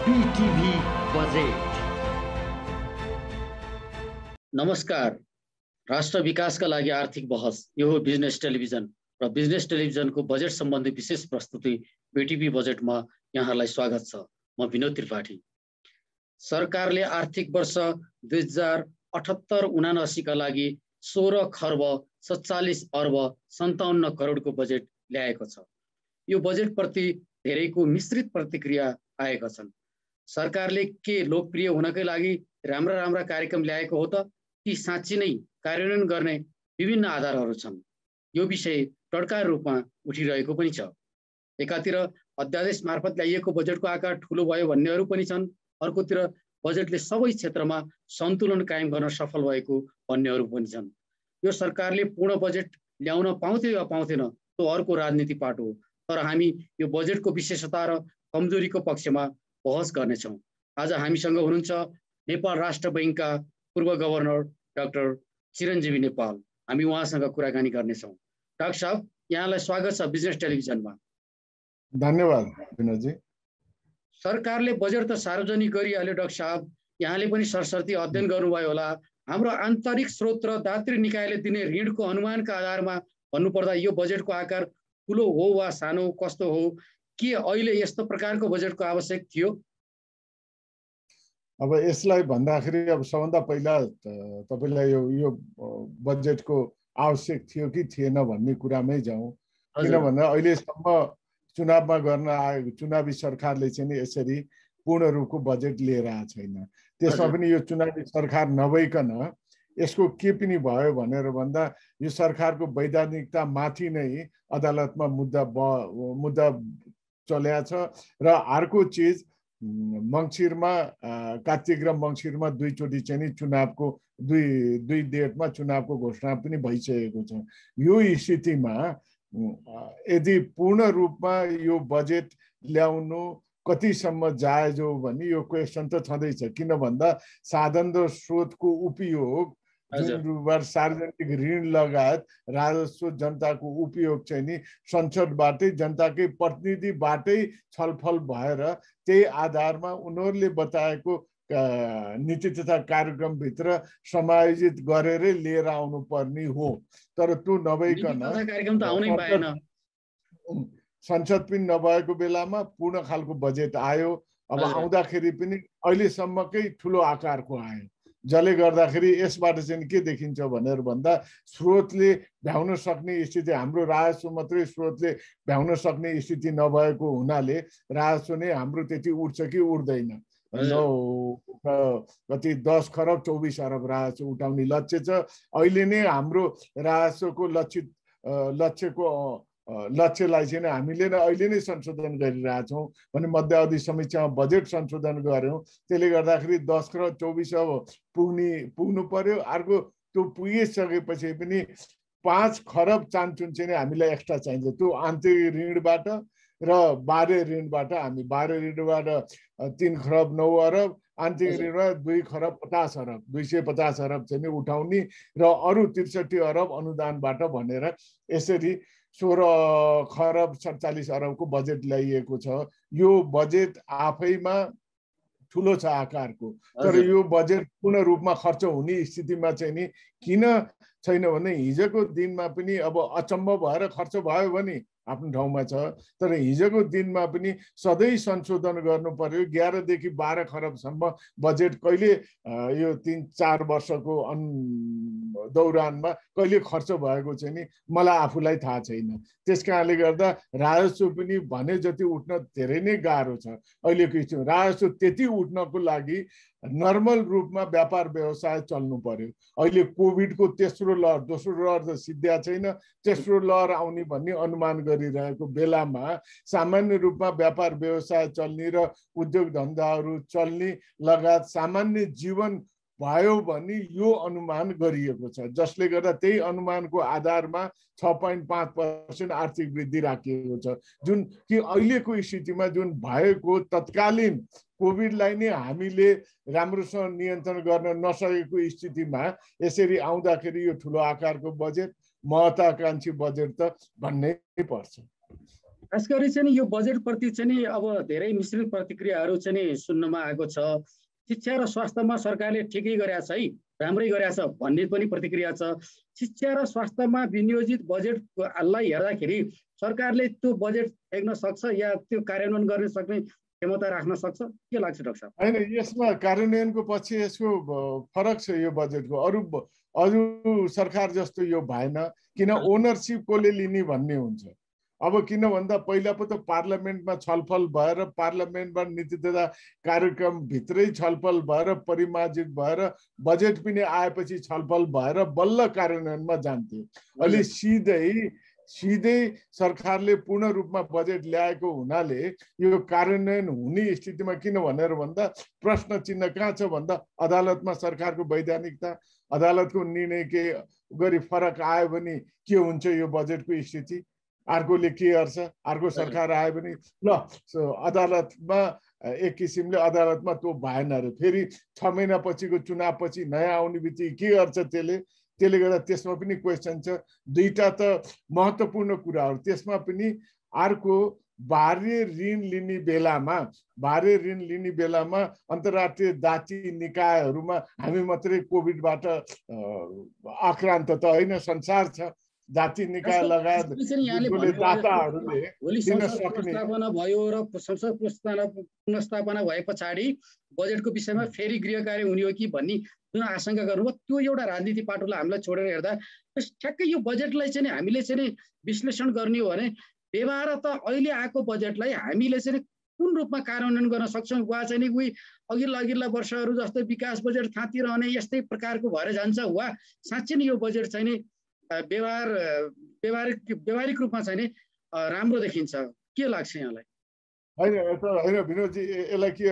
बीटीभी budget. नमस्कार। राष्ट्र विकासका लागि आर्थिक बहस यो हो बिजनेस टेलिभिजन र बिजनेस टेलिभिजनको बजेट सम्बन्धी विशेष प्रस्तुति बीटीभी बजेटमा यहाँलाई स्वागत छ। म विनोद त्रिपाठी। सरकारले आर्थिक वर्ष 2078-79 का लागि 16 खर्ब 47 अर्ब 57 करोडको बजेट ल्याएको छ। यो बजेट प्रति धेरैको मिश्रित प्रतिक्रिया आएका छन्। सरकारले के लोकप्रिय हुनकै लागि राम्रा कार्यक्रम ल्याएको हो त कि साँच्चै नै कार्यान्वयन गर्ने विभिन्न आधारहरू छन्? यो विषय टड्का रूपमा उठिरहेको पनि छ। एकातिर अध्यादेश मार्फत ल्याइएको बजेटको आकार ठुलो भयो भन्नेहरू पनि छन्, अर्कोतिर बजेटले सबै क्षेत्रमा सन्तुलन कायम गर्न सफल भएको भन्नेहरू पनि छन्। यो सरकारले पूर्ण बजेट ल्याउन पाउँथ्यो वा पाउँथेन त्यो अर्को राजनीति पाटो हो। तर हामी यो बजेटको विशेषता र कमजोरीको पक्षमा बहस गर्नेछौँ। आज हामीसँग हुनुहुन्छ नेपाल राष्ट्र बैंकका पूर्व गभर्नर डाक्टर चिरञ्जीवी नेपाल। हामी उहाँसँग कुराकानी गर्नेछौँ। डाक्टर साहब, यहाँलाई स्वागत छ बिजनेस टेलिभिजनमा। धन्यवाद विनोदजी। सरकारले बजेट त सार्वजनिक गरिहाल्यो। डाक्टर साहब, यहाँले पनि सरसर्ती अध्ययन गर्नुभयो होला। हाम्रो आन्तरिक स्रोत र दात्री निकायले दिने ऋणको अनुमानका आधारमा भन्नुपर्दा यो बजेटको आकार ठुलो हो वा सानो कस्तो हो? के अहिले यस्तो प्रकारको बजेटको आवश्यक थियो? अब यसलाई भन्दाखेरि अब सबभन्दा पहिला तपाईलाई यो बजेटको आवश्यक थियो कि थिएन भन्ने कुरामै जाउँ। किनभने अहिलेसम्म चुनावमा गर्न आएको चुनावी सरकारले चाहिँ नि यसरी पूर्ण रूपको बजेट लिएर आएको छैन। त्यसमा पनि यो चुनावी सरकार नभइकन यसको के पनि भयो भनेर भन्दा यो सरकारको वैधानिकता माथि नै अदालतमा मुद्दा चल्या छ। र अर्को चिज मङ्सिरमा कार्तिक र मङ्सिरमा दुईचोटि चाहिँ नि चुनावको दुई डेटमा चुनावको घोषणा पनि भइसकेको छ। यो स्थितिमा यदि पूर्ण रूपमा यो बजेट ल्याउनु कतिसम्म जायज हो भन्ने यो क्वेसन त छँदैछ। किन भन्दा साधन र स्रोतको उपयोग जुन सार्वजनिक ऋण लगायत राजस्व जनताको उपयोग चाहिँ नि संसदबाटै जनताकै प्रतिनिधिबाटै छलफल भएर त्यही आधारमा उनीहरूले बताएको नीति तथा कार्यक्रमभित्र समायोजित गरेरै लिएर आउनु पर्ने हो। तर त्यो नभइकन संसद पनि नभएको बेलामा पूर्ण खालको बजेट आयो। अब आउँदाखेरि पनि अहिलेसम्मकै ठुलो आकारको आयो, जसले गर्दाखेरि यसबाट चाहिँ के देखिन्छ भनेर भन्दा स्रोतले भ्याउन सक्ने स्थिति, हाम्रो राजस्व मात्रै स्रोतले भ्याउन सक्ने स्थिति नभएको हुनाले राजस्व नै हाम्रो त्यति उठ्छ कि उठ्दैन। कति 10 खरब 24 अरब राजस्व उठाउने लक्ष्य छ। अहिले नै हाम्रो राजस्वको लक्ष्यलाई चाहिँ हामीले नै अहिले नै संशोधन गरिरहेछौँ भने मध्यावधि समीक्षामा बजेट संशोधन गर्यौँ। त्यसले गर्दाखेरि 10 खरब 24 अब पुग्नु पर्यो। अर्को त्यो पुगिसकेपछि पनि 5 खरब चान्चुन चाहिँ हामीलाई एक्स्ट्रा चाहिन्छ। त्यो आन्तरिक ऋणबाट र बाह्य ऋणबाट हामी बाह्य ऋणबाट 3 खरब 9 अरब, आन्तरिक ऋणबाट 2 खरब 50 अरब 250 अरब चाहिँ उठाउने र अरू 63 अरब अनुदानबाट भनेर यसरी 16 खरब 47 अरबको बजेट ल्याइएको छ। यो बजेट आफैमा ठुलो छ आकारको, तर यो बजेट पूर्ण रूपमा खर्च हुने स्थितिमा चाहिँ नि किन छैन भने हिजोको दिनमा पनि अब अचम्म भएर खर्च भयो भने आफ्नो ठाउँमा छ। तर हिजोको दिनमा पनि सधैँ संशोधन गर्नु पर्यो। 11 देखि 12 खरबसम्म बजेट कहिले यो 3-4 वर्षको दौरानमा कहिले खर्च भएको चाहिँ नि मलाई आफूलाई थाहा छैन। त्यसकारणले गर्दा राजस्व पनि भने जति उठ्न धेरै नै गाह्रो छ। अहिलेको राजस्व त्यति उठ्नको लागि नर्मल रूपमा व्यापार व्यवसाय चल्नु पर्यो। अहिले कोभिडको तेस्रो लहर, दोस्रो लहर त सिद्ध्या छैन, तेस्रो लहर आउने भन्ने अनुमान गरिरहेको बेलामा सामान्य रूपमा व्यापार व्यवसाय चल्ने र उद्योग धन्दाहरू चल्ने लगायत सामान्य जीवन भयो भने यो अनुमान गरिएको छ, जसले गर्दा त्यही अनुमानको आधारमा 6.5% आर्थिक वृद्धि राखिएको छ। जुन कि अहिलेको स्थितिमा जुन भएको तत्कालीन कोभिडलाई नै हामीले राम्रोसँग नियन्त्रण गर्न नसकेको स्थितिमा यसरी आउँदाखेरि यो ठुलो आकारको बजेट महत्वाकांक्षी बजेट त भन्नै पर्छ। खास गरी चाहिँ यो बजेटप्रति चाहिँ नि अब धेरै मिश्रित प्रतिक्रियाहरू चाहिँ नि सुन्नमा आएको छ। शिक्षा र स्वास्थ्यमा सरकारले ठिकै गरेको छ है, राम्रै गरेको छ भन्ने पनि प्रतिक्रिया छ। शिक्षा र स्वास्थ्यमा विनियोजित बजेटलाई हेर्दाखेरि सरकारले त्यो बजेट फेक्न सक्छ या त्यो कार्यान्वयन गर्न सक्ने क्षमता राख्न सक्छ, के लाग्छ डाक्टर साहब? होइन, यसमा कार्यान्वयनको पछि यसको फरक छ। यो बजेटको अरू सरकार जस्तो यो भएन, किन ओनरसिप कसले लिने भन्ने हुन्छ। अब किन भन्दा पहिला पो त पार्लियामेन्टमा छलफल भएर पार्लियामेन्टमा नीति तथा कार्यक्रम भित्रै छलफल भएर परिमार्जित भएर बजेट पनि आएपछि छलफल भएर बल्ल कार्यान्वयनमा जान्थ्यो। अहिले सिधै सरकारले पूर्ण रूपमा बजेट ल्याएको हुनाले यो कार्यान्वयन हुने स्थितिमा, किन भनेर भन्दा प्रश्न चिन्ह कहाँ छ भन्दा अदालतमा सरकारको वैधानिकता, अदालतको निर्णय के गरी फरक आयो भने के हुन्छ यो बजेटको स्थिति, अर्कोले के गर्छ, अर्को सरकार आयो भने ल अदालतमा एक किसिमले अदालतमा त्यो भएन अरे, फेरि 6 महिनापछिको चुनावपछि नयाँ आउने बित्तिकै के गर्छ त्यसले गर्दा त्यसमा पनि क्वेसन छ। दुईटा त महत्त्वपूर्ण कुराहरू त्यसमा पनि। अर्को बाह्य ऋण लिने बेलामा अन्तर्राष्ट्रिय जाति निकायहरूमा हामी मात्रै कोभिडबाट आक्रान्त त होइन, संसार छ। जाति निकाय लगायत दाताहरूले दिन सक्ने भयो र संसद पुनर्स्थापना भए पछाडि बजेटको विषयमा फेरि गृह कार्य हुने हो कि भन्ने जुन आशंका गर्नुभयो, त्यो एउटा राजनीति पाटोलाई हामीलाई छोडेर हेर्दा ठ्याक्कै यो बजेटलाई चाहिँ हामीले चाहिँ विश्लेषण गर्ने हो भने व्यवहार त अहिले आएको बजेटलाई हामीले चाहिँ कुन रूपमा कार्यान्वयन गर्न सक्छौँ, वा चाहिँ उही अघिल्ला वर्षहरू जस्तै विकास बजेट थाँतिरहने यस्तै प्रकारको भएर जान्छ, वा साँच्चै नै यो बजेट चाहिँ नि व्यवहारिक रूपमा चाहिँ नि राम्रो देखिन्छ, के लाग्छ यहाँलाई? होइन विनोदजी, यसलाई के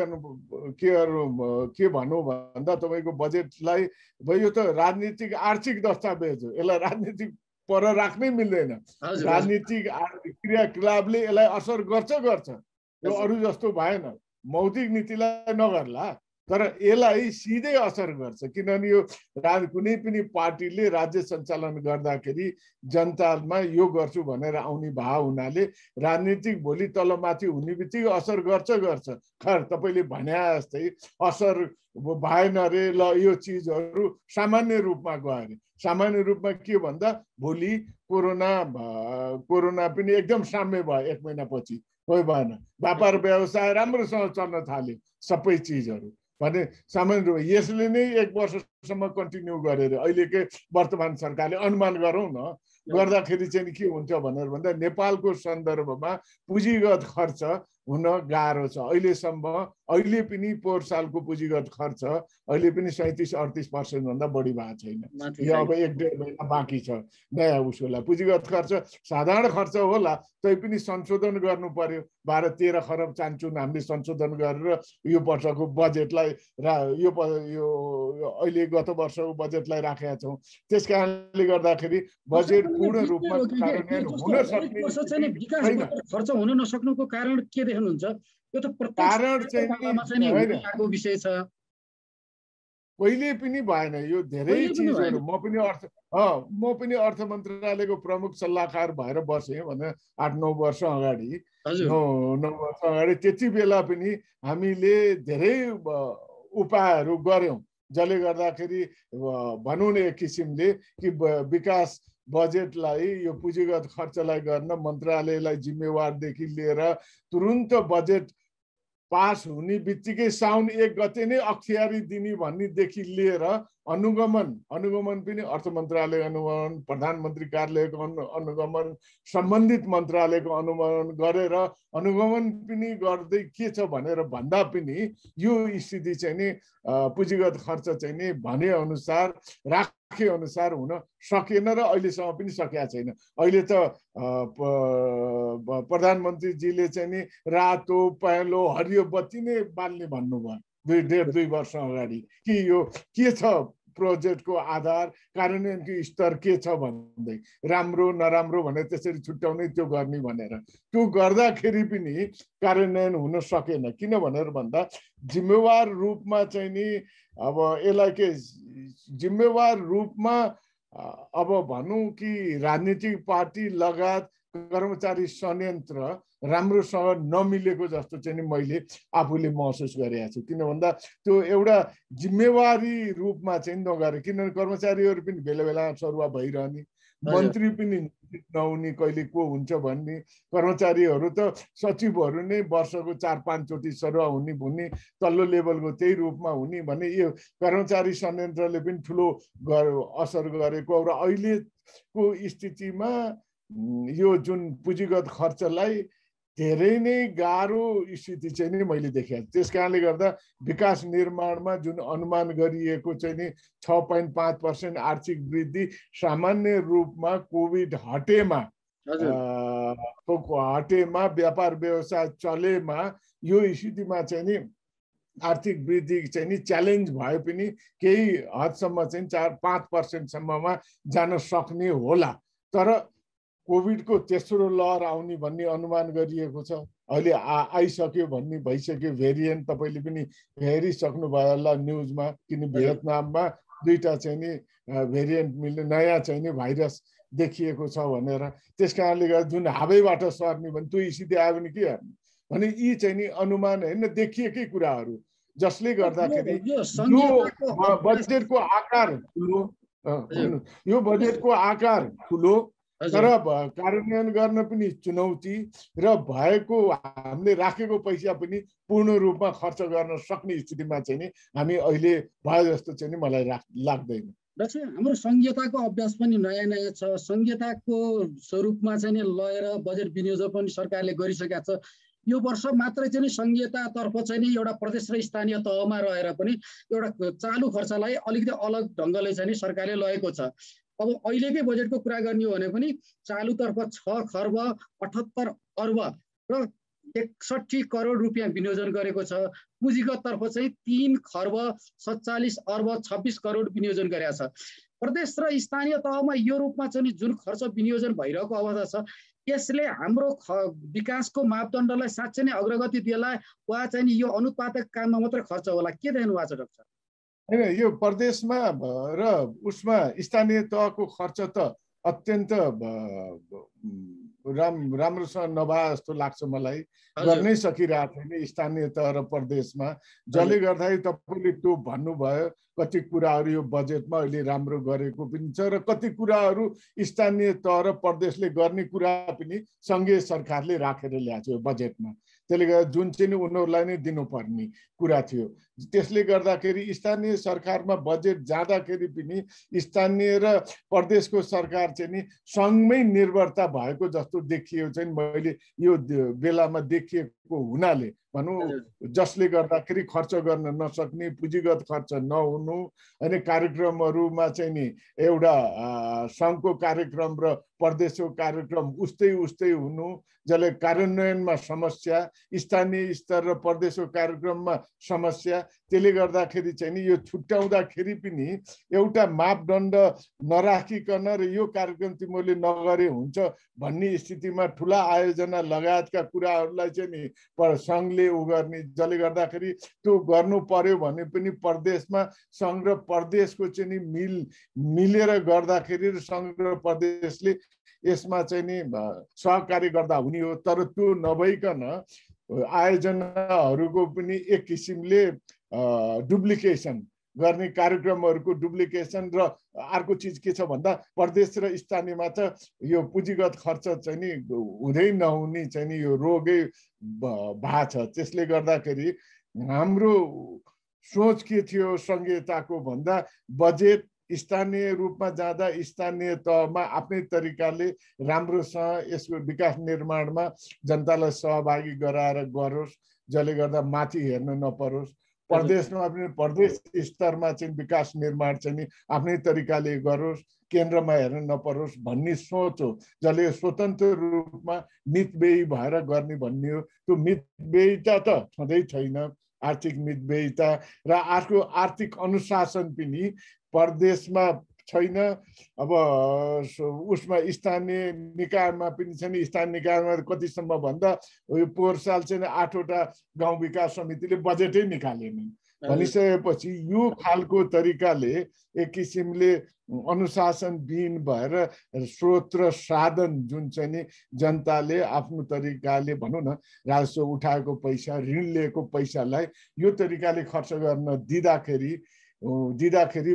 भनौँ भन्दा तपाईँको बजेटलाई यो त राजनीतिक आर्थिक दस्तावेज हो, यसलाई राजनीतिक पर राख्नै मिल्दैन। राजनीतिक क्रियाकलापले यसलाई असर गर्छ, यो अरू जस्तो भएन, मौद्रिक नीतिलाई नगर्ला तर यसलाई सिधै असर गर्छ। किनभने यो कुनै पनि पार्टीले राज्य सञ्चालन गर्दाखेरि जनतामा यो गर्छु भनेर आउने भाव हुनाले राजनीतिक भोलि तलमाथि हुने बित्तिकै असर गर्छ। खैर तपाईँले भने जस्तै असर भएन रे, ल यो चिजहरू सामान्य रूपमा गयो अरे। सामान्य रूपमा के भन्दा भोलि कोरोना पनि एकदम साम्य भयो, 1 महिनापछि कोही भएन, व्यापार व्यवसाय राम्रोसँग चल्न थाल्यो, सबै चिजहरू भने सामान्य रूपमा यसले नै 1 वर्षसम्म कन्टिन्यू गरेर अहिलेकै वर्तमान सरकारले अनुमान गरौँ न गर्दाखेरि चाहिँ के हुन्छ भनेर भन्दा नेपालको सन्दर्भमा पुँजीगत खर्च हुन गाह्रो छ। अहिले पनि पोहोर सालको पुँजीगत खर्च अहिले पनि 37-38% भन्दा बढी भएको छैन। यो अब 1-1.5 महिना बाँकी छ नयाँ उसोलाई। पुँजीगत खर्च साधारण खर्च होला, तै पनि संशोधन गर्नु पर्यो। 12-13 खरब चान्चुन हामीले संशोधन गरेर यो वर्षको बजेटलाई यो अहिले गत वर्षको बजेटलाई राखेका छौँ। त्यस कारणले गर्दाखेरि बजेट पूर्ण रूपमा कार्यान्वयन हुन सक्ने खर्च हुन नसक्नुको कारण के देख्नुहुन्छ? यो त कारण चाहिँ विषय छ, कहिले पनि भएन यो धेरै चिजहरू। म पनि अर्थ मन्त्रालयको प्रमुख सल्लाहकार भएर बसेँ भने 8-9 वर्ष अगाडि, 9 वर्ष अगाडि। त्यति बेला पनि हामीले धेरै उपायहरू गर्यौँ जसले गर्दाखेरि भनौँ न एक किसिमले कि विकास बजेटलाई यो पुँजीगत खर्चलाई गर्न मन्त्रालयलाई जिम्मेवारदेखि लिएर तुरुन्त बजेट पास हुने बित्तिकै साउन 1 गते नै अख्तियारी दिने भन्नेदेखि लिएर अनुगमन पनि अर्थ मन्त्रालय अनुगमन, प्रधानमन्त्री कार्यालयको अनुगमन, सम्बन्धित मन्त्रालयको अनुगमन गरेर अनुगमन पनि गर्दै के छ भनेर भन्दा पनि यो स्थिति चाहिँ नि पुँजीगत खर्च चाहिँ नि भने अनुसार राखे अनुसार हुन सकेन र अहिलेसम्म पनि सकेका छैन। अहिले त प्रधानमन्त्रीजीले चाहिँ नि रातो पहेँलो हरियो बत्ती नै बाल्ने भन्नुभयो 1.5-2 वर्ष अगाडि कि यो के छ प्रोजेक्टको आधार, कार्यान्वयनको स्तर के छ भन्दै, राम्रो नराम्रो भनेर त्यसरी छुट्याउने त्यो गर्ने भनेर। त्यो गर्दाखेरि पनि कार्यान्वयन हुन सकेन। किन भनेर भन्दा जिम्मेवार रूपमा चाहिँ नि अब यसलाई के जिम्मेवार रूपमा अब भनौँ कि राजनीतिक पार्टी लगायत कर्मचारी संयन्त्र राम्रोसँग नमिलेको जस्तो चाहिँ नि मैले आफूले महसुस गरेको छु। किन भन्दा त्यो एउटा जिम्मेवारी रूपमा चाहिँ नगरे, किनभने कर्मचारीहरू पनि बेला बेला सरुवा भइरहने, मन्त्री पनि नहुने, कहिले को हुन्छ भन्ने, कर्मचारीहरू त सचिवहरू नै वर्षको 4-5 चोटि सरुवा हुने तल्लो लेभलको त्यही रूपमा हुने भन्ने यो कर्मचारी संयन्त्रले पनि ठुलो असर गरेको। र अहिलेको स्थितिमा यो जुन पुँजीगत खर्चलाई धेरै नै गाह्रो स्थिति चाहिँ नि मैले देखेँ। त्यस कारणले गर्दा विकास निर्माणमा जुन अनुमान गरिएको चाहिँ नि 6.5% आर्थिक वृद्धि सामान्य रूपमा कोभिड हटेमा व्यापार व्यवसाय चलेमा यो स्थितिमा चाहिँ नि आर्थिक वृद्धि चाहिँ नि च्यालेन्ज भए पनि केही हदसम्म चाहिँ 4-5% सम्ममा जान सक्ने होला। तर कोभिडको तेस्रो लहर आउने भन्ने अनुमान गरिएको छ। अहिले आइसक्यो भन्ने भइसक्यो। भेरिएन्ट तपाईँले पनि हेरिसक्नु भयो होला न्युजमा, किन भियतनाममा 2टा चाहिँ नि भेरिएन्ट मिल्ने नयाँ चाहिँ नि भाइरस देखिएको छ भनेर। त्यस कारणले गर्दा जुन हावैबाट सर्ने भने त्यो स्थिति आयो भने के गर्ने भने यी चाहिँ नि अनुमान होइन, देखिएकै कुराहरू, जसले गर्दाखेरि यो बजेटको आकार ठुलो, यो बजेटको आकार ठुलो, तर कार्यान्वयन गर्न पनि चुनौती, र भएको हामीले राखेको पैसा पनि पूर्ण रूपमा खर्च गर्न सक्ने स्थितिमा चाहिँ नि हामी अहिले भए जस्तो चाहिँ नि मलाई लाग्दैन। डाक्टर हाम्रो संहिताको अभ्यास पनि नयाँ नयाँ छ। संहिताको स्वरूपमा चाहिँ नि लगेर बजेट विनियोजन पनि सरकारले गरिसकेको छ। यो वर्ष मात्रै चाहिँ नि संहितातर्फ चाहिँ नि एउटा प्रदेश र स्थानीय तहमा रहेर पनि एउटा चालु खर्चलाई अलिकति अलग ढङ्गले चाहिँ नि सरकारले लगेको छ। अब अहिलेकै बजेटको कुरा गर्ने हो भने पनि चालुतर्फ 6 खर्ब 78 अर्ब र 61 करोड रुपियाँ विनियोजन गरेको छ। पुँजीगततर्फ चाहिँ 3 खर्ब 47 अर्ब 26 करोड विनियोजन गरेको छ। प्रदेश र स्थानीय तहमा यो रूपमा चाहिँ जुन खर्च विनियोजन भइरहेको अवस्था छ, यसले हाम्रो विकासको मापदण्डलाई साँच्चै नै अग्रगति दिएला वा चाहिँ यो अनुत्पादक काममा मात्रै खर्च होला, के देख्नु भएको छ डाक्टर? होइन, यो प्रदेशमा र उसमा स्थानीय तहको खर्च त अत्यन्त राम्रोसँग नभए जस्तो लाग्छ मलाई। गर्नै सकिरहेको छैन स्थानीय तह र प्रदेशमा, जसले गर्दाखेरि तपाईँले त्यो भन्नुभयो कति कुराहरू यो बजेटमा अहिले राम्रो गरेको पनि छ र कति कुराहरू स्थानीय तह र प्रदेशले गर्ने कुरा पनि सङ्घीय सरकारले राखेर ल्याएको छ यो बजेटमा। त्यसले गर्दा जुन चाहिँ नि उनीहरूलाई नै दिनुपर्ने कुरा थियो। त्यसले गर्दाखेरि स्थानीय सरकारमा बजेट जाँदाखेरि पनि स्थानीय र प्रदेशको सरकार चाहिँ नि सँगमै निर्भरता भएको जस्तो देखियो चाहिँ मैले यो बेलामा देखिएको हुनाले भनौँ, जसले गर्दाखेरि खर्च गर्न नसक्ने, पुँजीगत खर्च नहुनु, अनि कार्यक्रमहरूमा चाहिँ नि एउटा सङ्घको कार्यक्रम र प्रदेशको कार्यक्रम उस्तै हुनु, जसले कार्यान्वयनमा समस्या, स्थानीय स्तर र प्रदेशको कार्यक्रममा समस्या। त्यसले गर्दाखेरि चाहिँ नि यो छुट्याउँदाखेरि पनि एउटा मापदण्ड नराखिकन र यो कार्यक्रम तिमीले नगरे हुन्छ भन्ने स्थितिमा ठुला आयोजना लगायतका कुराहरूलाई चाहिँ नि सङ्घले गर्ने, जसले गर्दाखेरि त्यो गर्नु पर्यो भने पनि प्रदेशमा सङ्घ र प्रदेशको चाहिँ नि मिलेर गर्दाखेरि र सङ्घ र प्रदेशले यसमा चाहिँ नि सहकारी गर्दा हुने हो। तर त्यो नभइकन आयोजनाहरूको पनि एक किसिमले डुप्लिकेसन गर्ने, कार्यक्रमहरूको डुप्लिकेसन, र अर्को चिज के छ भन्दा प्रदेश र स्थानीयमा त यो पुँजीगत खर्च चाहिँ नि हुँदै नहुने चाहिँ नि यो रोगै भएको छ। त्यसले गर्दाखेरि हाम्रो सोच के थियो संहिताको भन्दा बजेट स्थानीय रूपमा जाँदा स्थानीय तहमा आफ्नै तरिकाले राम्रोसँग यसको विकास निर्माणमा जनतालाई सहभागी गराएर गरोस्, जसले गर्दा माथि हेर्न नपरोस्। प्रदेशमा पनि प्रदेश स्तरमा चाहिँ विकास निर्माण चाहिँ नि आफ्नै तरिकाले गरोस्, केन्द्रमा हेर्न नपरोस् भन्ने सोच हो, जसले स्वतन्त्र रूपमा मितव्ययी भएर गर्ने भन्ने हो। त्यो मितव्ययिता त छँदै छैन, आर्थिक मितव्ययिता र अर्को आर्थिक अनुशासन पनि प्रदेशमा छैन। अब उसमा स्थानीय निकायमा पनि छैन। स्थानीय निकायमा कतिसम्म भन्दा यो पोहोर साल चाहिँ 8वटा गाउँ विकास समितिले बजेटै निकालेनन् भनिसकेपछि यो खालको तरिकाले एक किसिमले अनुशासनविहीन भएर स्रोत र साधन जुन चाहिँ नि जनताले आफ्नो तरिकाले भनौँ न राजस्व उठाएको पैसा, ऋण लिएको पैसालाई यो तरिकाले खर्च गर्न दिँदाखेरि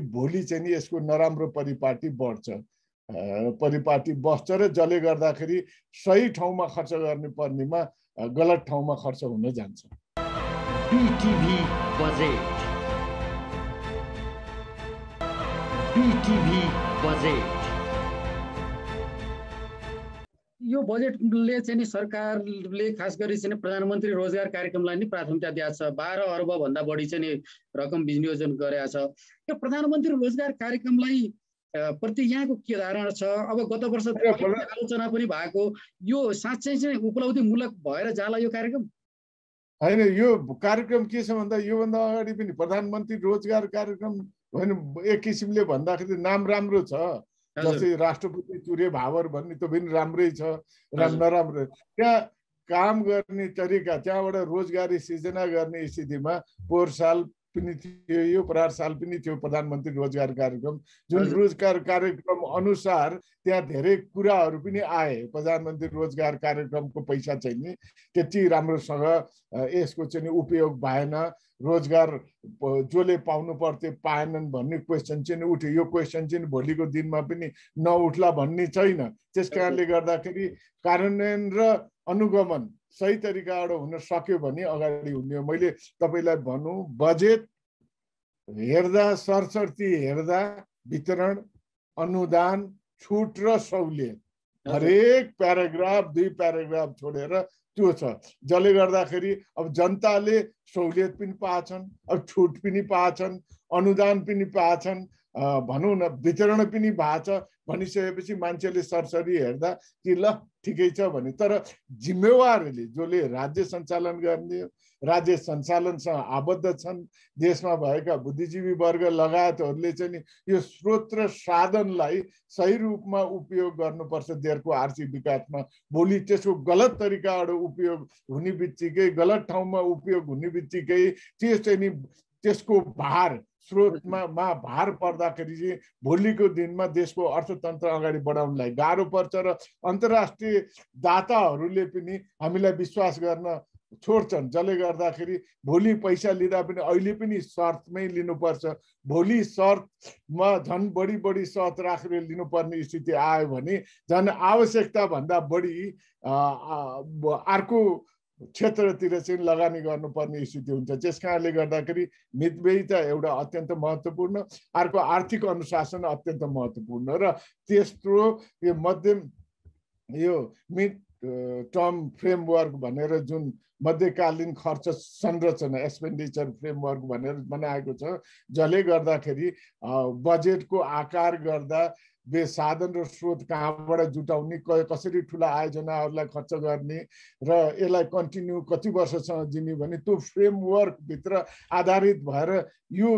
भोलि चाहिँ नि यसको नराम्रो परिपाटी बढ्छ, परिपाटी बस्छ र जसले गर्दाखेरि सही ठाउँमा खर्च गर्नु पर्नेमा गलत ठाउँमा खर्च हुन जान्छ। बीटीभी बजेट। बीटीभी बजेट। यो बजेटले चाहिँ नि सरकारले खास गरी चाहिँ प्रधानमन्त्री रोजगार कार्यक्रमलाई नि प्राथमिकता दिएको छ। 12 अर्ब भन्दा बढी चाहिँ नि रकम विनियोजन गरेको छ। यो प्रधानमन्त्री रोजगार कार्यक्रमलाई प्रति यहाँको के धारणा छ? अब गत वर्ष आलोचना पनि भएको, यो साँच्चै चाहिँ उपलब्धिमूलक भएर जाला यो कार्यक्रम? होइन, यो कार्यक्रम के छ भन्दा योभन्दा अगाडि पनि प्रधानमन्त्री रोजगार कार्यक्रम होइन एक किसिमले भन्दाखेरि नाम राम्रो छ, जस्तै राष्ट्रपति चुरे भावर भन्ने त पनि राम्रै छ, नराम्रो त्यहाँ काम गर्ने तरिका, त्यहाँबाट रोजगारी सृजना गर्ने स्थितिमा पोहोर साल पनि थियो, यो प्रार साल पनि थियो प्रधानमन्त्री रोजगार कार्यक्रम। जुन रोजगार कार्यक्रम अनुसार त्यहाँ धेरै कुराहरू पनि आए। प्रधानमन्त्री रोजगार कार्यक्रमको पैसा चाहिँ नि त्यति राम्रोसँग यसको चाहिँ उपयोग भएन, रोजगार जसले पाउनु पर्थ्यो पाएनन् भन्ने क्वेसन चाहिँ उठ्यो। यो क्वेसन चाहिँ भोलिको दिनमा पनि नउठ्ला भन्ने छैन। त्यस कारणले गर्दाखेरि कार्यान्वयन र अनुगमन सही तरिकाबाट हुन सक्यो भने अगाडि हुने हो। मैले तपाईँलाई भनौँ, बजेट हेर्दा सरसर्ती हेर्दा वितरण, अनुदान, छुट र सहुलियत हरेक प्याराग्राफ 2 प्याराग्राफ छोडेर त्यो छ, जसले गर्दाखेरि अब जनताले सहुलियत पनि पाछन्, अब छुट पनि पाछन्, अनुदान पनि पाछन्, भनौँ न वितरण पनि भएको छ भनिसकेपछि मान्छेले सरसरी हेर्दा कि ल ठिकै छ भने। तर जिम्मेवारले जसले राज्य सञ्चालन गर्ने, राज्य सञ्चालनसँग आबद्ध छन्, देशमा भएका बुद्धिजीवी वर्ग लगायतहरूले चाहिँ नि यो स्रोत र साधनलाई सही रूपमा उपयोग गर्नुपर्छ देशको आर्थिक विकासमा। भोलि त्यसको गलत तरिकाबाट उपयोग हुने बित्तिकै, गलत ठाउँमा उपयोग हुने बित्तिकै त्यो चाहिँ नि त्यसको भार स्रोतमा भार पर्दाखेरि चाहिँ भोलिको दिनमा देशको अर्थतन्त्र अगाडि बढाउनलाई गाह्रो पर्छ र अन्तर्राष्ट्रिय दाताहरूले पनि हामीलाई विश्वास गर्न छोड्छन्, जसले गर्दाखेरि भोलि पैसा लिँदा पनि अहिले पनि शर्तमै लिनुपर्छ। भोलि शर्तमा झन् बढी शर्त राखेर लिनुपर्ने स्थिति आयो भने झन् आवश्यकता भन्दा बढी अर्को क्षेत्रतिर चाहिँ लगानी गर्नुपर्ने स्थिति हुन्छ। त्यस कारणले गर्दाखेरि मितव्ययिता एउटा अत्यन्त महत्त्वपूर्ण, अर्को आर्थिक अनुशासन अत्यन्त महत्त्वपूर्ण र त्यस्तो यो मध्यम यो मिड टर्म फ्रेमवर्क भनेर जुन मध्यकालीन खर्च संरचना एक्सपेन्डिचर फ्रेमवर्क भनेर बनाएको छ, जसले गर्दाखेरि बजेटको आकार गर्दा साधन र स्रोत कहाँबाट जुटाउने, कसरी ठुला आयोजनाहरूलाई खर्च गर्ने र यसलाई कन्टिन्यू कति वर्षसम्म दिने भने त्यो फ्रेमवर्कभित्र आधारित भएर यो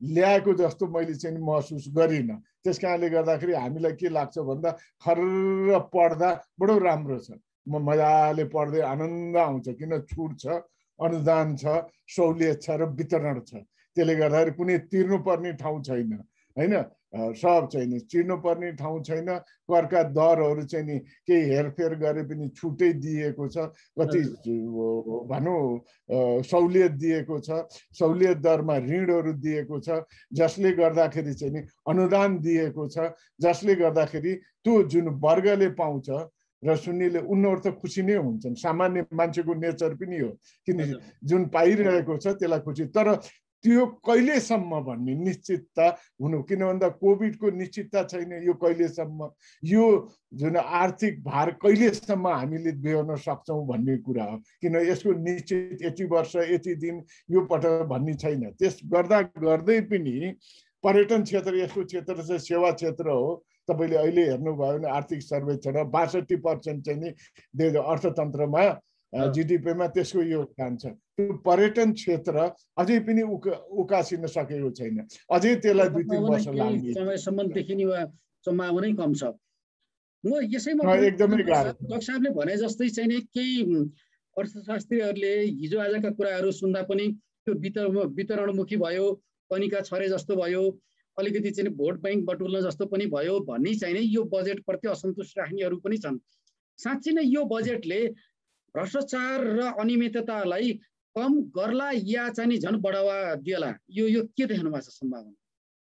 ल्याएको जस्तो मैले चाहिँ महसुस गरिनँ। त्यस कारणले गर्दाखेरि हामीलाई के लाग्छ भन्दा खर्र पढ्दा बडो राम्रो छ, म मजाले पढ्दै आनन्द आउँछ, किन छुट छ, अनुदान छ, सहुलियत छ र वितरण छ। त्यसले गर्दाखेरि कुनै तिर्नुपर्ने ठाउँ छैन, होइन, सब छैन, चिर्नुपर्ने ठाउँ छैन, करका दरहरू चाहिँ नि केही हेरफेर गरे पनि छुटै दिएको छ, कति भनौँ सहुलियत दिएको छ, सहुलियत दरमा ऋणहरू दिएको छ, जसले गर्दाखेरि चाहिँ नि अनुदान दिएको छ, जसले गर्दाखेरि त्यो जुन वर्गले पाउँछ र सुन्नेले उनीहरू त खुसी नै हुन्छन्। सामान्य मान्छेको नेचर पनि हो, किन जुन पाइरहेको छ त्यसलाई खुसी। तर त्यो कहिलेसम्म भन्ने निश्चितता हुनु, किन भन्दा कोभिडको निश्चितता छैन, यो कहिलेसम्म, यो जुन आर्थिक भार कहिलेसम्म हामीले बेहोर्न सक्छौँ भन्ने कुरा हो। किन यसको निश्चित यति वर्ष यति दिन यो पटक भन्ने छैन। त्यस गर्दा गर्दै पनि पर्यटन क्षेत्र यस्तो क्षेत्र चाहिँ सेवा क्षेत्र हो। तपाईँले अहिले हेर्नुभयो भने आर्थिक सर्वेक्षण 62% चाहिँ नि अर्थतन्त्रमा जिडिपीमा त्यसको योगदान छ। त्यो पर्यटन क्षेत्र अझै पनि उकासिन सकेको छैन, अझै त्यसलाई 2-3 वर्ष लाग्ने समयसम्म देखिने सम्भावनै कम छ। म यसैमा एकदमै गाह्रो। डाक्टर साहबले भने जस्तै चाहिँ नि केही अर्थशास्त्रीहरूले हिजो आजका कुराहरू सुन्दा पनि त्यो वितरणमुखी भयो, कनिका छरे जस्तो भयो, अलिकति चाहिँ भोट बैंक बटुल्न जस्तो पनि भयो भन्ने चाहिँ नि यो बजेटप्रति असन्तुष्ट राख्नेहरू पनि छन्। साँच्चै नै यो बजेटले भ्रष्टाचार र अनियमिततालाई कम गर्ला या चाहिँ नि झन् बढावा दिएला, यो के देख्नु भएको छ सम्भावना?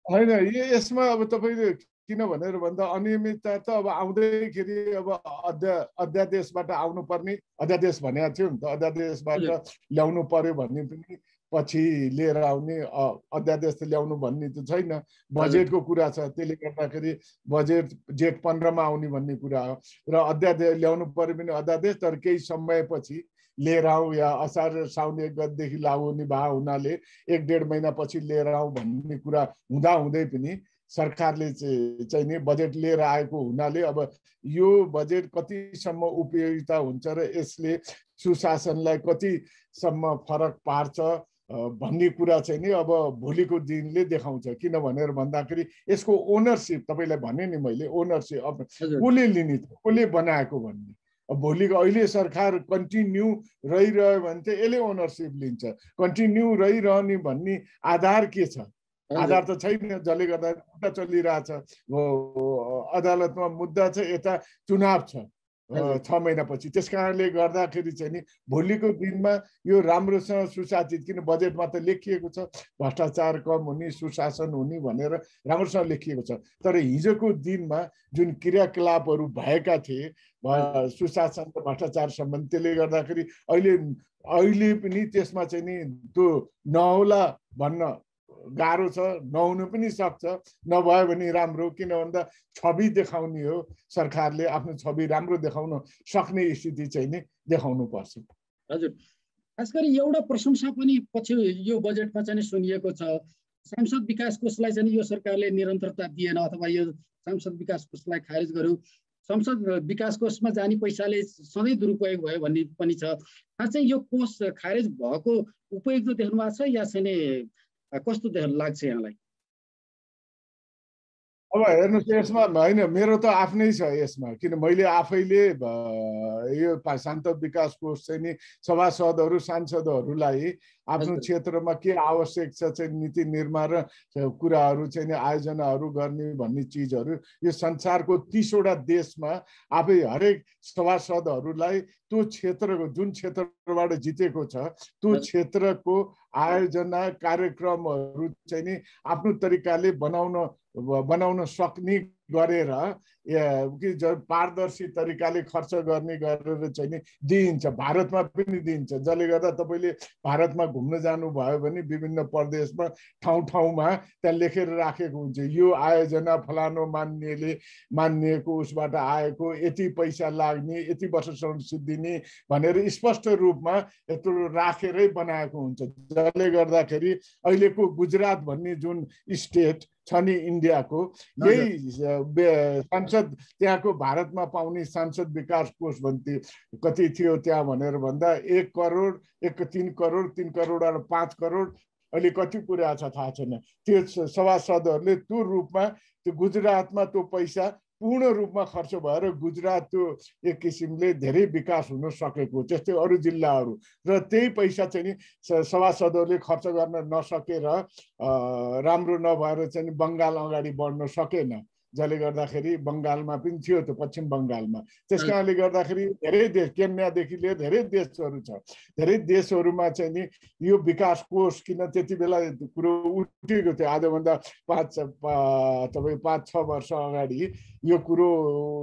होइन, यसमा अब तपाईँले किन भनेर भन्दा अनियमितता त अब आउँदैखेरि अब अध्यादेशबाट आउनुपर्ने, अध्यादेश भनेको थियो नि त, अध्यादेशबाट ल्याउनु पर्यो भन्ने पनि पछि लिएर आउने, अध्यादेश त ल्याउनु भन्ने त छैन, बजेटको कुरा छ। त्यसले गर्दाखेरि बजेट जेठ 15 मा आउने भन्ने कुरा हो र अध्यादेश ल्याउनु पर्यो भने अध्यादेश तर केही समयपछि लिएर आऊ या असार साउन 1 गतेदेखि लागू हुने भए हुनाले 1-1.5 महिनापछि लिएर आऊ भन्ने कुरा हुँदै पनि सरकारले चाहिँ नि बजेट लिएर आएको हुनाले अब यो बजेट कतिसम्म उपयोगिता हुन्छ र यसले सुशासनलाई कतिसम्म फरक पार्छ भन्ने कुरा चाहिँ नि अब भोलिको दिनले देखाउँछ। किन भनेर भन्दाखेरि यसको ओनरसिप तपाईँलाई भने नि मैले, ओनरसिप कसले लिने, कसले बनाएको भन्ने। भोलिको अहिले सरकार कन्टिन्यू रहिरह्यो भने चाहिँ यसले ओनरसिप लिन्छ। कन्टिन्यू रहिरहने भन्ने आधार के छ? आधार त छैन, जसले गर्दा मुद्दा चलिरहेछ, अदालतमा मुद्दा छ, यता चुनाव छ 6 महिनापछि। त्यस कारणले गर्दाखेरि चाहिँ नि भोलिको दिनमा यो राम्रोसँग सुशासित, किन बजेटमा त लेखिएको छ भ्रष्टाचार कम हुने, सुशासन हुने भनेर राम्रोसँग लेखिएको छ। तर हिजोको दिनमा जुन क्रियाकलापहरू भएका थिए सुशासन र भ्रष्टाचार सम्बन्धी, त्यसले गर्दाखेरि अहिले पनि त्यसमा चाहिँ नि त्यो नहोला भन्न गाह्रो छ, नहुनु पनि सक्छ, नभयो भने राम्रो। किन भन्दा छवि देखाउने हो, सरकारले आफ्नो छवि राम्रो देखाउन सक्ने स्थिति चाहिँ नि देखाउनु पर्छ। हजुर, खास गरी एउटा प्रशंसा पनि पछि यो बजेटमा चाहिँ सुनिएको छ, सांसद विकास कोषलाई चाहिँ यो सरकारले निरन्तरता दिएन अथवा यो सांसद विकास कोषलाई खारेज गर्यो, संसद विकास कोषमा जाने पैसाले सधैँ दुरुपयोग भयो भन्ने पनि छ। साँच्चै यो कोष खारेज भएको उपयुक्त देख्नु भएको छ या चाहिँ कस्तो लाग्छ यहाँलाई? अब हेर्नुहोस्, यसमा होइन, मेरो त आफ्नै छ यसमा, किन मैले आफैले यो सांसद विकास कोष चाहिँ नि सभासदहरू सांसदहरूलाई आफ्नो क्षेत्रमा के आवश्यक छ चाहिँ नीति निर्माण र कुराहरू चाहिँ नि आयोजनाहरू गर्ने भन्ने चिजहरू यो संसारको 30 वटा देशमा आफै हरेक सभासदहरूलाई त्यो क्षेत्रको जुन क्षेत्रबाट जितेको छ त्यो क्षेत्रको आयोजना कार्यक्रमहरू चाहिँ नि आफ्नो तरिकाले बनाउन सक्ने गरेर पारदर्शी तरिकाले खर्च गर्ने गरेर चाहिँ नि दिइन्छ। भारतमा पनि दिइन्छ, जसले गर्दा तपाईँले भारतमा घुम्न जानुभयो भने विभिन्न प्रदेशमा ठाउँमा त्यहाँ लेखेर राखेको हुन्छ यो आयोजना फलानो मान्नेको उसबाट आएको, यति पैसा लाग्ने, यति वर्षसम्म सिद्धिने भनेर स्पष्ट रूपमा यत्रो राखेरै बनाएको हुन्छ। जसले गर्दाखेरि अहिलेको गुजरात भन्ने जुन स्टेट छ नि इन्डियाको, यही सांसद त्यहाँको भारतमा पाउने सांसद विकास कोष भन्थे कति थियो त्यहाँ भनेर भन्दा 1 करोड, 3 करोड, 3 करोड र 5 करोड, अहिले कति पुरा छ थाहा छैन। त्यो सभासदहरूले त्यो रूपमा त्यो गुजरातमा त्यो पैसा पूर्ण रूपमा खर्च भएर गुजरात त्यो एक किसिमले धेरै विकास हुन सकेको, त्यस्तै अरू जिल्लाहरू र त्यही पैसा चाहिँ नि सभासदहरूले खर्च गर्न नसकेर राम्रो नभएर चाहिँ बङ्गाल अगाडि बढ्न सकेन। जसले गर्दाखेरि बङ्गालमा पनि थियो त्यो पश्चिम बङ्गालमा। त्यस कारणले गर्दाखेरि धेरै देश, केन्यादेखि लिएर धेरै देशहरू छ, धेरै देशहरूमा चाहिँ नि यो विकास कोष किन त्यति बेला कुरो उठेको थियो, आजभन्दा 5-6 वर्ष अगाडि यो कुरो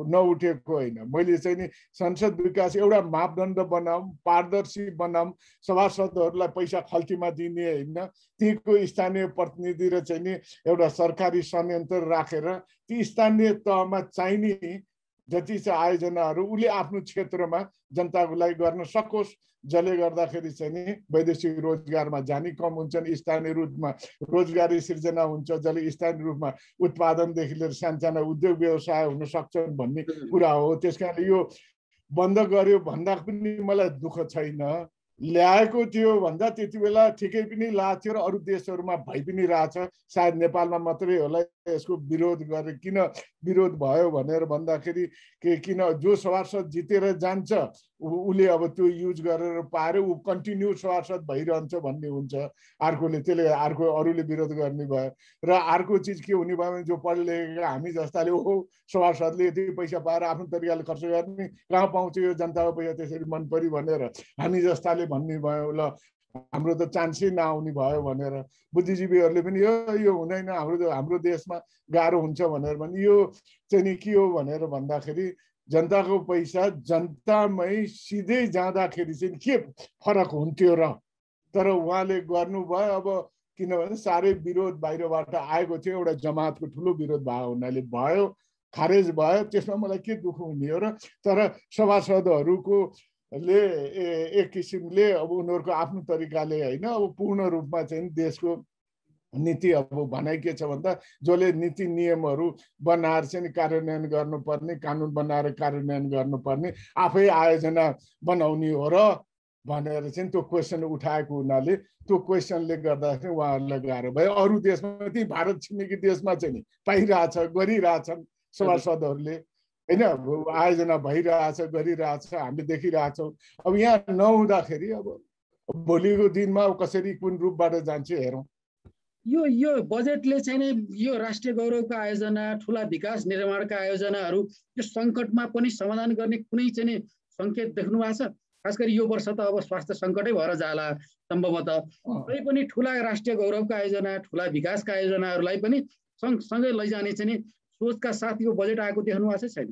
नउठेको होइन। मैले चाहिँ नि संसद विकास एउटा मापदण्ड बनाऊँ, पारदर्शी बनाऊँ, सभासदहरूलाई पैसा खल्तीमा दिने होइन, तीको स्थानीय प्रतिनिधि र चाहिँ नि एउटा सरकारी संयन्त्र राखेर ती स्थानीय तहमा चाहिने जति चाहिँ आयोजनाहरू उसले आफ्नो क्षेत्रमा जनताको लागि गर्न सकोस्। जसले गर्दाखेरि चाहिँ नि वैदेशिक रोजगारमा जाने कम हुन्छन्, स्थानीय रूपमा रोजगारी सिर्जना हुन्छ, जसले स्थानीय रूपमा उत्पादनदेखि लिएर सानसाना उद्योग व्यवसाय हुन सक्छन् भन्ने कुरा हो। त्यस कारणले यो बन्द गर्यो भन्दा पनि मलाई दुःख छैन। ल्याएको थियो भन्दा त्यति बेला ठिकै पनि लाग्थ्यो र अरू देशहरूमा भइ पनि रहेछ। सायद नेपालमा मात्रै होला यसको विरोध गरे। किन विरोध भयो भनेर भन्दाखेरि किन जो सभासद जितेर जान्छ उसले अब त्यो युज गरेर पाएर ऊ कन्टिन्यू सभासद भइरहन्छ भन्ने हुन्छ अर्कोले। त्यसले अरूले विरोध गर्ने भयो। र अर्को चिज के हुने भयो भने जो पढे लेखेका हामी जस्ताले ओहो सभासदले यति पैसा पाएर आफ्नो तरिकाले खर्च गर्ने, कहाँ पाउँछ यो जनताको पैसा त्यसरी मन परि भनेर हामी जस्ताले भन्ने भयो। ल हाम्रो त चान्सै नआउने भयो भनेर बुद्धिजीवीहरूले पनि यो हुँदैन, हाम्रो देशमा गाह्रो हुन्छ भनेर भने यो चाहिँ नि के हो भनेर भन्दाखेरि जनताको पैसा जनतामै सिधै जाँदाखेरि चाहिँ के फरक हुन्थ्यो र। तर उहाँले गर्नुभयो। अब किनभने साह्रै विरोध बाहिरबाट आएको थियो, एउटा जमातको ठुलो विरोध भएको हुनाले भयो, खारेज भयो। त्यसमा मलाई के दुःख हुने हो र। तर सभासदहरूको एक किसिमले अब उनीहरूको आफ्नो तरिकाले होइन अब पूर्ण रूपमा चाहिँ देशको नीति अब भनाइ के छ भन्दा जसले नीति नियमहरू बनाएर चाहिँ कार्यान्वयन गर्नुपर्ने, कानुन बनाएर कार्यान्वयन गर्नुपर्ने आफै आयोजना बनाउने हो र भनेर चाहिँ त्यो क्वेसन उठाएको हुनाले त्यो क्वेसनले गर्दाखेरि उहाँहरूलाई गाह्रो भयो। अरू देशमा ती भारत छिमेकी देशमा चाहिँ नि पाइरहेछ, गरिरहेछन् सभासदहरूले होइन, आयोजना भइरहेछ, गरिरहेछ, हामीले देखिरहेछौँ। अब यहाँ नहुँदाखेरि अब भोलिको दिनमा कसरी कुन रूपबाट जान्छ हेरौँ। यो बजेटले चाहिँ नि यो राष्ट्रिय गौरवका आयोजना, ठुला विकास निर्माणका आयोजनाहरू यो सङ्कटमा पनि समाधान गर्ने कुनै चाहिँ नि सङ्केत देख्नु भएको छ? खास गरी यो वर्ष त अब स्वास्थ्य सङ्कटै भएर जाला सम्भवतः। तै पनि ठुला राष्ट्रिय गौरवका आयोजना, ठुला विकासका आयोजनाहरूलाई पनि सँगसँगै लैजाने चाहिँ नि सोचका साथ यो बजेट आएको देख्नु भएको छैन?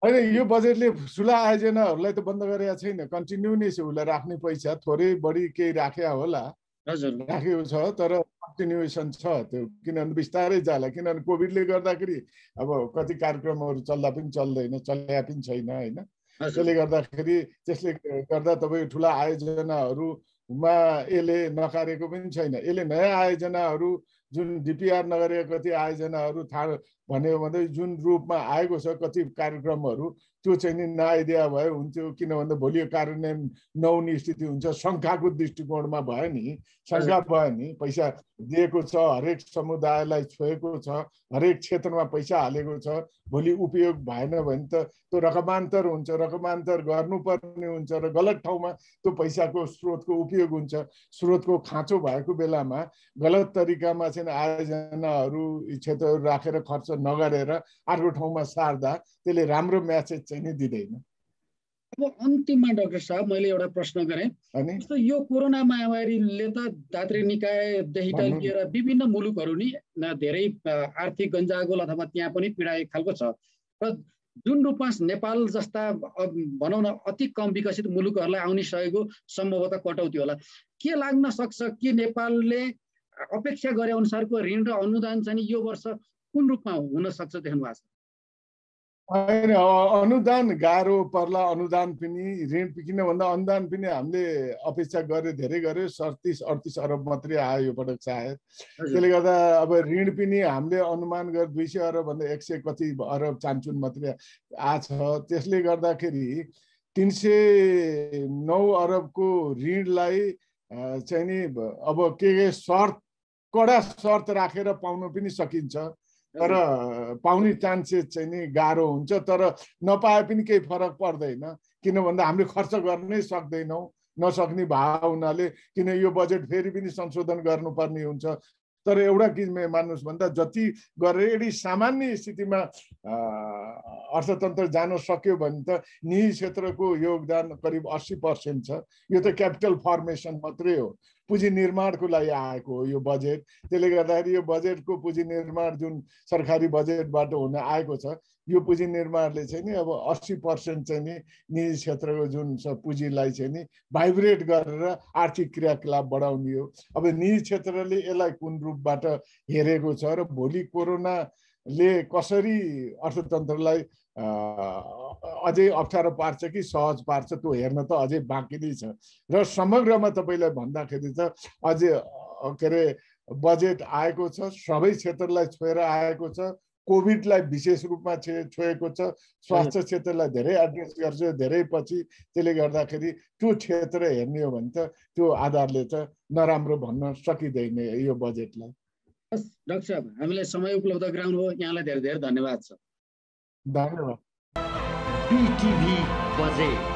होइन, यो बजेटले ठुला आयोजनाहरूलाई त बन्द गरेका छैन, कन्टिन्यू नै छ। उसलाई राख्ने पैसा थोरै बढी केही राखेका होला, राखेको छ, तर कन्टिन्युएसन छ त्यो। किनभने बिस्तारै जाला, किनभने कोभिडले गर्दाखेरि अब कति कार्यक्रमहरू चल्दा पनि चल्दैन, चल्या पनि छैन होइन। त्यसले गर्दाखेरि त्यसले गर्दा तपाईँ ठुला आयोजनाहरूमा यसले नकारेको पनि छैन। यसले नयाँ आयोजनाहरू जुन डिपिआर नगरेका कति आयोजनाहरू थाहा भन्यो भने जुन रूपमा आएको छ कति कार्यक्रमहरू त्यो चाहिँ नि नआइदिया भए हुन्थ्यो। किन भन्दा भोलि कार्यान्वयन नहुने स्थिति हुन्छ। शङ्काको दृष्टिकोणमा भयो नि, शङ्का भयो नि, पैसा दिएको छ, हरेक समुदायलाई छोएको छ, हरेक क्षेत्रमा पैसा हालेको छ, भोलि उपयोग भएन भने त त्यो रकमान्तर हुन्छ, रकमान्तर गर्नुपर्ने हुन्छ र गलत ठाउँमा त्यो पैसाको स्रोतको उपयोग हुन्छ। स्रोतको खाँचो भएको बेलामा गलत तरिकामा चाहिँ आयोजनाहरू क्षेत्रहरू राखेर खर्च नगरेर अर्को ठाउँमा सार्दा त्यसले राम्रो म्यासेज चाहिँ नि दिँदैन। अब अन्तिममा डाक्टर साहब मैले एउटा प्रश्न गरेँ, जस्तो यो कोरोना महामारीले त दात्री निकायदेखि लिएर विभिन्न मुलुकहरू नि धेरै आर्थिक गन्जागोल अथवा त्यहाँ पनि पीडाएको खालको छ र जुन रूपमा नेपाल जस्ता भनौँ न अति कम विकसित मुलुकहरूलाई आउने सकेको सम्भवतः कटौती होला। के लाग्न सक्छ कि नेपालले अपेक्षा गरे अनुसारको ऋण र अनुदान चाहिँ यो वर्ष कुन रूपमा हुन सक्छ देख्नु भएको छ? होइन, अनुदान गाह्रो पर्ला, अनुदान पनि ऋण, किन भन्दा अनुदान पनि हामीले अपेक्षा गरे धेरै गऱ्यो, 37-38 अरब मात्रै आयो यो पटक सायद। त्यसले गर्दा अब ऋण पनि हामीले अनुमान गरेर 200 अरब भन्दा 100 कति अरब चान्चुन मात्रै आछ। त्यसले गर्दाखेरि 309 अरबको ऋणलाई चाहिँ नि अब के शर्त, कडा शर्त राखेर पाउन पनि सकिन्छ, तर पाउने चान्सेस चाहिँ नि गाह्रो हुन्छ। तर नपाए पनि केही फरक पर्दैन, किन भन्दा हामीले खर्च गर्नै सक्दैनौँ, नसक्ने भाव हुनाले। किन यो बजेट फेरि पनि संशोधन गर्नुपर्ने हुन्छ। तर एउटा किसिमले मान्नुहोस् भन्दा जति गरेर यदि सामान्य स्थितिमा अर्थतन्त्र जान सक्यो भने त निजी क्षेत्रको योगदान करिब 80% छ। यो त क्यापिटल फर्मेसन मात्रै हो, पुँजी निर्माणको लागि आएको हो यो बजेट। त्यसले गर्दाखेरि यो बजेटको पुँजी निर्माण जुन सरकारी बजेटबाट हुन आएको छ, यो पुँजी निर्माणले चाहिँ नि अब 80% चाहिँ नि निजी क्षेत्रको जुन पुँजीलाई चाहिँ नि भाइब्रेट गरेर आर्थिक क्रियाकलाप बढाउने हो। अब निजी क्षेत्रले यसलाई कुन रूपबाट हेरेको छ र भोलि कोरोनाले कसरी अर्थतन्त्रलाई अझै अप्ठ्यारो पार्छ कि सहज पार्छ त्यो हेर्न त अझै बाँकी नै छ। र समग्रमा तपाईँलाई भन्दाखेरि त अझै के अरे बजेट आएको छ, सबै क्षेत्रलाई छोएर आएको छ, कोभिडलाई विशेष रूपमा छोएको छ, स्वास्थ्य क्षेत्रलाई धेरै एड्रेस गर्छ धेरै पछि। त्यसले गर्दाखेरि त्यो क्षेत्र हेर्ने हो भने त त्यो आधारले त नराम्रो भन्न सकिँदैन यो बजेटलाई। डाक्टर साहब, हामीलाई समय उपलब्ध गराउनु हो, यहाँलाई धेरै धेरै धन्यवाद छ। धन्यवाद। BTV budget.